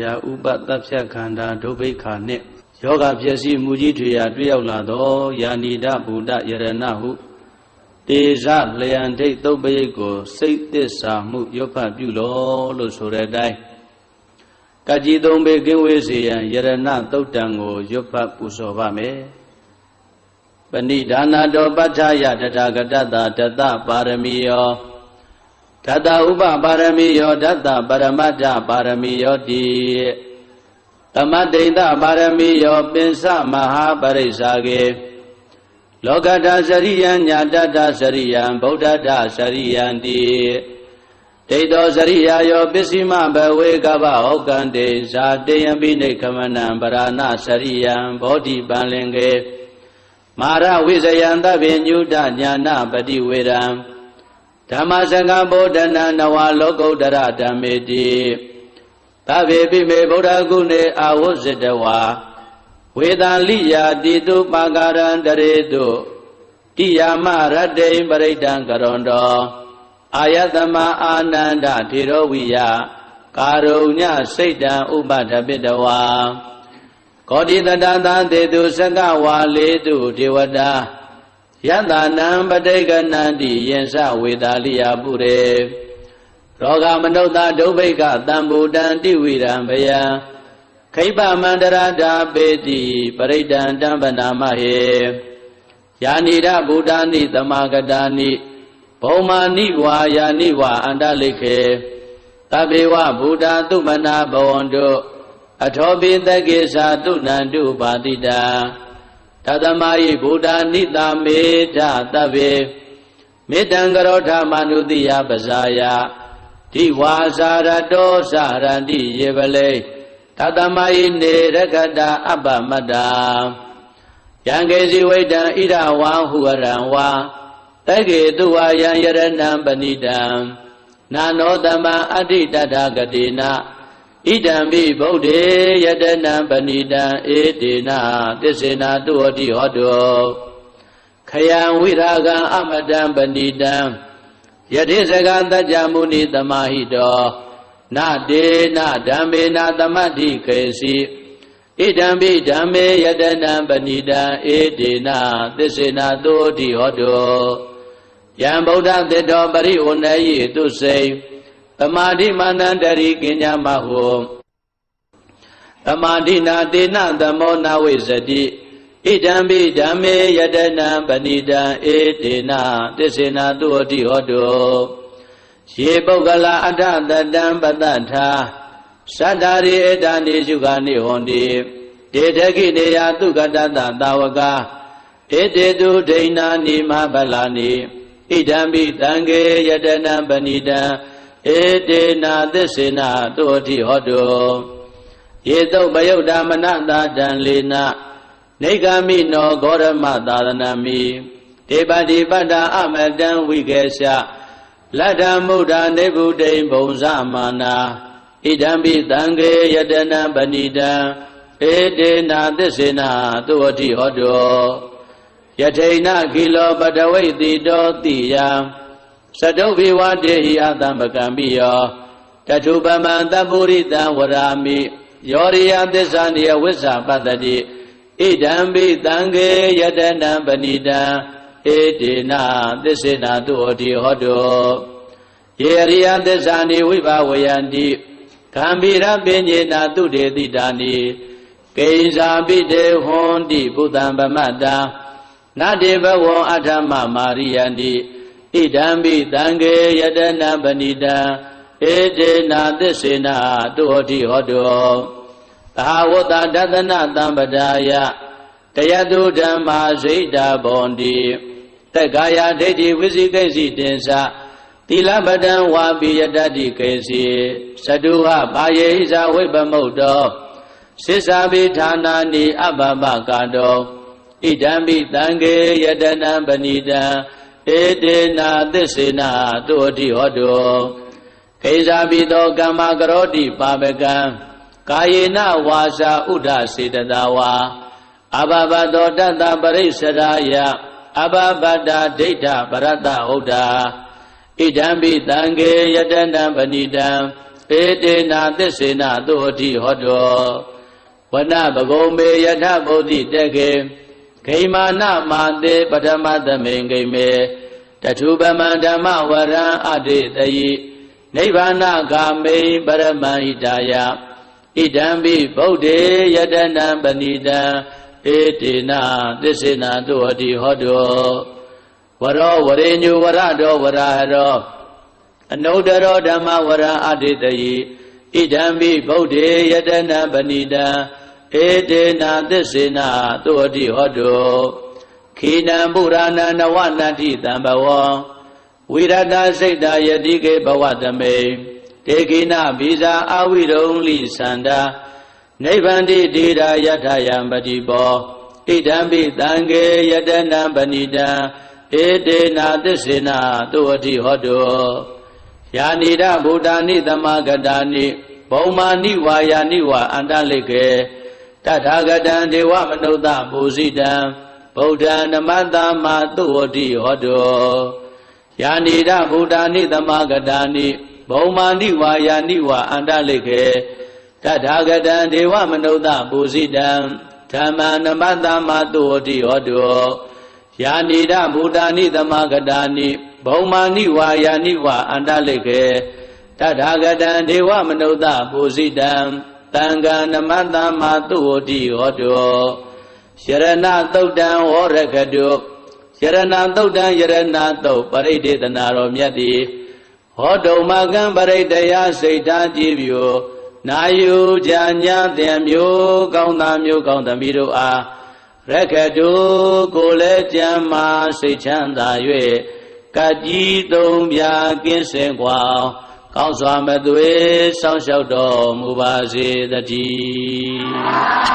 ရာဥပသဗ္ဗခန္ဓာဒုဗ္ဗိခာနှင့်ယောဂဖြစ်စီမူကြီးထွေရာတွေ့ရောက်လာသောယာနိဒဗုဒ္ဓယရဏဟုတေဇလျံဒိဋ္ဌုပ္ပယိတ်ကိုစိတ်သစ္စာမှုရွတ်ဖတ်ပြုလို့ဆိုတဲ့အတိုင်းကကြီးသုံးပေကင်းဝေးစေရန်ယရဏသုတ်တံကိုရွတ်ဖတ်ပူဇော်ပါမယ်ပဏိဒါနာတောပဋ္ဌာယတထာဂတတတတပါရမီယောဓတ္တဥပပါရမီယောဓတ္တပရမတ္ထပါရမီယောတိသမတ္တိတပါရမီယောပင်စမဟာပရိစ္ဆာကေလောကတ္တစရိယံညာတတ္တစရိယံဗုဒ္ဓတ္တစရိယံတိဒိဋ္ဌောစရိယာယောပစ္စည်းမဘဝေကဗဟောကံတေဇာတေယံပိနိခမနံပရဏစရိယံဘောဓိပန္လင်ကေမာရဝိဇယံသဗ္ဗညုတညာနာပတိဝေရံဓမ္မစကံဗောဓနာနဝလောကုတ္တရဓမ္မေတိသဗ္ဗေပိမေဗုဒ္ဓဂုဏေအာဝဇ္ဇတဝါဝေဒာလိယာတိတုပါကာရံတရေတုတိယာမရတ္တိပရိဒံကရွန်တောအာယတမအာနန္ဒထေရဝိယကာရုညစိတ်တံဥပဒပိတဝါကောတိတတသံတေတုစကဝါလေတုဒေဝတာယတနံပဋိကနန္တိယင်္စဝေဒာလိယာပုရေရောဂမနုဿဒုဗ္ဗိကတံဘူတံတိဝိရံဘယံခိပမန္တရတာပေတိပရိဒံတံပနာမဟေယာနိရဗုဒ္ဓာနိသမာဂတာနိဘုံမာနိဝါယာနိဝါအန္တလိခေသဗ္ဗေဝဗုဒ္ဓသုမနာဘဝန္တုအထောပိသကေသာတုနန္တုပါတိတံတသမယိဗုဒ္ဓနိတမေထသဗ္ဗေမေတ္တံကရောထမနုတိယပဇာယဒီဝါစာရတောစရန္တိယေပလေတသမယိနေရကတာအပ္ပမတ္တာယံကေစီဝိတံဣရဝံဟုရံဝါတကေတုဝါယံယရဏံပဏိတံနာနောတမံအဋ္ဌိတတဂတိနာဣဒံပိဗုဒ္ဓေယတနံပဏိတံဧတေနသစ္စေနာတုဟောတိဟောတောခယံဝိရာဂံအမတံပဏိတံယတိစကသัจ jam မုနိသမာဟိတောနတေနဓမ္မေနသမတ္ထိခေစီဣဒံပိဓမ္မေယတနံပဏိတံဧတေနသစ္စေနာတုဟောတိဟောတောယံဗုဒ္ဓသေတောပရိဝဏယိတုစိသမာဓိမာနန္တရိကိညာမဟုသမာဓိနာတေနသမောနာဝိဇ္ဇတိဣဒံပိဓမ္မေယတနံပဏိတံဧတေနသစ္စေနာတုဟောတိဟောတောယေပုဂ္ဂလအဋ္ဌတတံပတ္တထာသတ္တာရိဧတနိရှုခာနိဟောတိဒေထခိနေယသုကတတသာဝကာဧတေတုဒိဏာနိမဗလာနိဣဒံပိသံဃေယတနံပဏိတံဧတေနသစ္စေနာတုဟောတိဟောတောယေတုပယုတ်တမနတာတံလေနနေဂာမိနောဂောရမသာသနာမိဒေပတိပတ္တအမတံဝိကေရှလတ္ထမုဒ္ဒနေဗုဒိံဘုံဇမာနာဣဒံပိသံဃေယတနံပဏိတံဧတေနသစ္စေနာတုဟောတိဟောတောယထိဏခိလောပတဝိတိတောတိယံသတုဘိဝတေဟိအတံပကံပိယောတထုပမံတပုရိတံဝရာမိယောရိယသစ္စာနိယဝိဇ္ဇာပတ္တိဣဒံပိသံဃေယတနံပဏိတံဧတေနသစ္စေနာတုဟောတိဟောတောယေရိယသစ္စာနိဝိဘဝယန္တိဂံဗိရပညေနာတုတေတိတာနိကိဉ္စာပိတေဟွန်တိဘုဒ္ဓံဗမတ္တာနတေဘဝံအထမမာရိယန္တိဣဒံပိသံဃေယတနံပဏိတံဧတေနသစ္စေနာတုဟောတိဟောတောသဟဝတ္တဒသနသံပဒါယတယတုဓမ္မာစိတ်တာဘောန္တိသက္ကာယဒိဋ္ဌိဝိသိကိစီတင်္စသီလပတံဝါပိယတတိကေစီသတုဟဘာယေဟိဇဝိပမုတ်တောသစ္စာပိဌာနာနိအပပကာတောဣဒံပိသံဃေယတနံပဏိတံဧတေနသစ္စေနာတုဟောတိဟောတောခေဇာပိတောကမ္မကရောတိပါပကံကာယေနဝါစာဥဒ္ဒစေတသာဝါအဘဘတောတတ္တပရိစ္ဆရာယအဘဘတ္တဒိဋ္ဌပရတ္တဟုတ်တာဣဒံပိသံဃေယတနံပဏိတံဧ တေနာသစ္စေနာသုအတိဟောတောဝနပဂုံမေယထဗုဒ္ဓိတေခေဂိမာနမာတေပထမသမိန်ဂိမေတထုပမံဓမ္မဝရံအတေတယိနိဗ္ဗာနဂာမိပရမဟိတာယဣဒံပိဗုဒ္ဓေယတနံပဏိတံဧတေနသစ္စေနသုအတိဟောတောဝရောဝရေညုဝရတောဝရဟရောအနုတ္တရောဓမ္မဝရံအတေတယိဣဒံပိဗုဒ္ဓေယတနံပဏိတံဧတေနသစ္စေနသုအတိဟောတောခိနံပုရာဏနဝနတ္တိတံဘဝံဝိရတစိတ်တာယတိကေဘဝသမေတေခိနဘိဇာအဝိရုံလိသန္တာနိဗ္ဗန္တိတိရာယထယံပတိပောဣဒံပိသံဃေယတနံပဏိတံဧတေနသစ္စေနသုအတိဟောတောယာနိဒဗုဒ္ဓာနိသမဂတာနိဘုံမာနိဝါယာနိဝါအန္တလိကေတထာဂတံဒေဝမနုဿပူဇိတံဗုဒ္ဓံနမတ္တမသုအတိဟောတောယာနိဒဗုဒ္ဓာနိသမဂတာနိဘုံမာနိဝါယာနိဝါအန္တလိကေတထာဂတံဒေဝမနုဿပူဇိတံဓမ္မံနမတ္တမသုအတိဟောတောယာနိဒဗုဒ္ဓာနိသမဂတာနိဘုံမာနိဝါယာနိဝါအန္တလိကေတထာဂတံဒေဝမနုဿပူဇိတံတံဃာနမတ္တမသုအတိဟောတောယရဏသုတ်တံဝရကတုယရဏသုတ်တံယရဏသုတ်ပရိဒေသနာတော်မြတ်သည်ဟောတုံမကံပရိတယစိတ်ထားကြည်ပြုနာယူကြညာတဲ့မျိုးကောင်းသားမျိုးကောင်းသမီးတို့အားရကတုကိုလည်းကြမ်းမာစိတ်ချမ်းသာ၍ကကြီးသုံးပြကင်းစင်กว่าကောင်းစွာမသွေစောင့်ရှောက်တော်မူပါစေတည်း